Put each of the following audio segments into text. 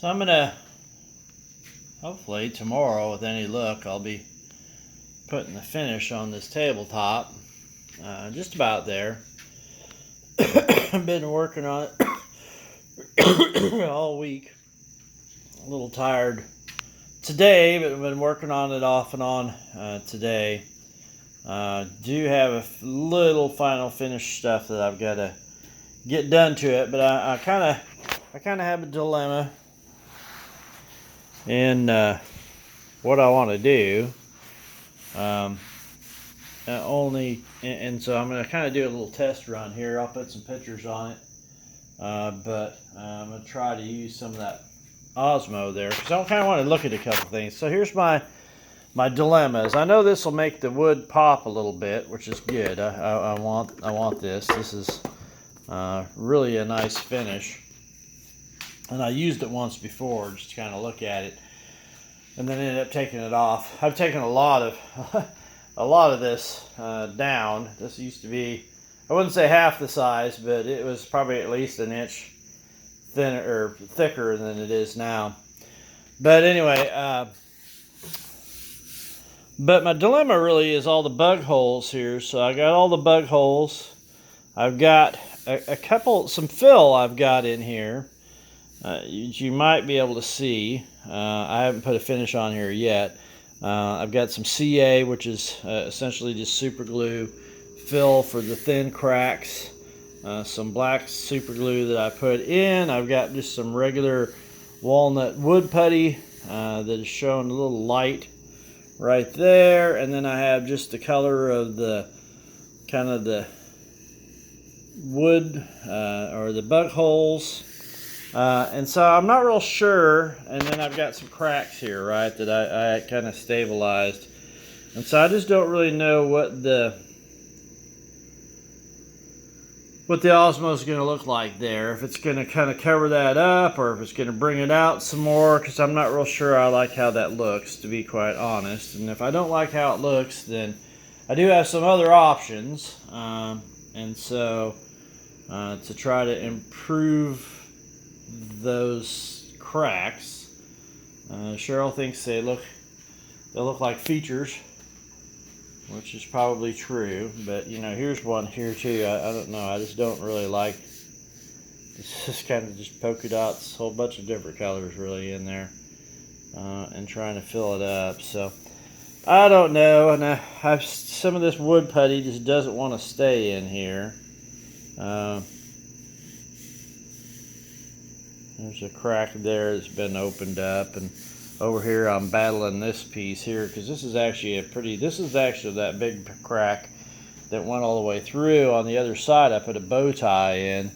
So I'm gonna, hopefully tomorrow with any luck, I'll be putting the finish on this tabletop. Just about there. I've been working on it all week. A little tired today, but I've been working on it off and on today. Do have a little final finish stuff that I've got to get done to it, but I kind of have a dilemma in what I want to do. And so I'm going to kind of do a little test run here. I'll put some pictures on it, but I'm going to try to use some of that Osmo there because I kind of want to look at a couple things. So here's my dilemmas. I know this will make the wood pop a little bit, which is good. I want this. This is really a nice finish, and I used it once before just to kind of look at it, and then ended up taking it off. I've taken a lot of this down. This used to be, I wouldn't say half the size, but it was probably at least an inch thinner or thicker than it is now. But anyway, but my dilemma really is all the bug holes here. So I got all the bug holes. I've got some fill I've got in here. You might be able to see. I haven't put a finish on here yet. I've got some CA, which is essentially just super glue fill for the thin cracks. Some black super glue that I put in. I've got just some regular walnut wood putty that is showing a little light right there, and then I have just the color of the kind of the wood or the bug holes, and so I'm not real sure. And then I've got some cracks here, right, that I kind of stabilized, and so I just don't really know what the Osmo is going to look like there. If it's going to kind of cover that up, or if it's going to bring it out some more, because I'm not real sure I like how that looks, to be quite honest. And if I don't like how it looks, then I do have some other options. And so to try to improve those cracks, Cheryl thinks they look like features, which is probably true, but you know, here's one here too. I don't know, I just don't really like, it's just kind of just polka dots, a whole bunch of different colors really in there, and trying to fill it up. So I don't know, and some of this wood putty just doesn't want to stay in here. There's a crack there that's been opened up, and over here I'm battling this piece here because this is actually that big crack that went all the way through. On the other side I put a bow tie in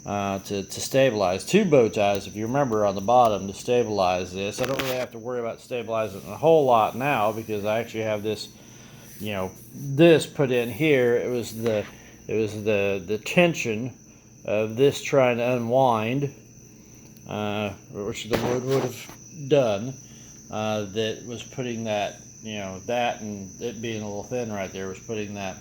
to stabilize, 2 bow ties if you remember on the bottom to stabilize this. I don't really have to worry about stabilizing a whole lot now because I actually have this, you know, this put in here. It was the tension of this trying to unwind, which the wood would have done, that was putting that, you know, that and it being a little thin right there was putting that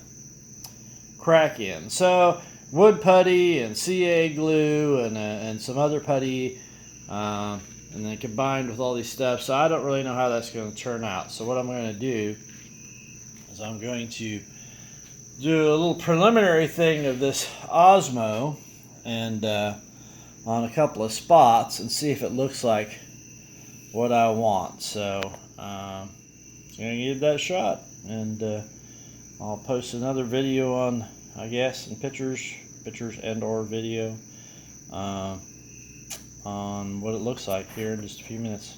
crack in. So wood putty and CA glue and some other putty, and then combined with all these stuff. So I don't really know how that's going to turn out. So what I'm going to do is I'm going to do a little preliminary thing of this Osmo and on a couple of spots and see if it looks like what I want. So I'm gonna give that a shot, and I'll post another video on, I guess, and pictures and or video on what it looks like here in just a few minutes.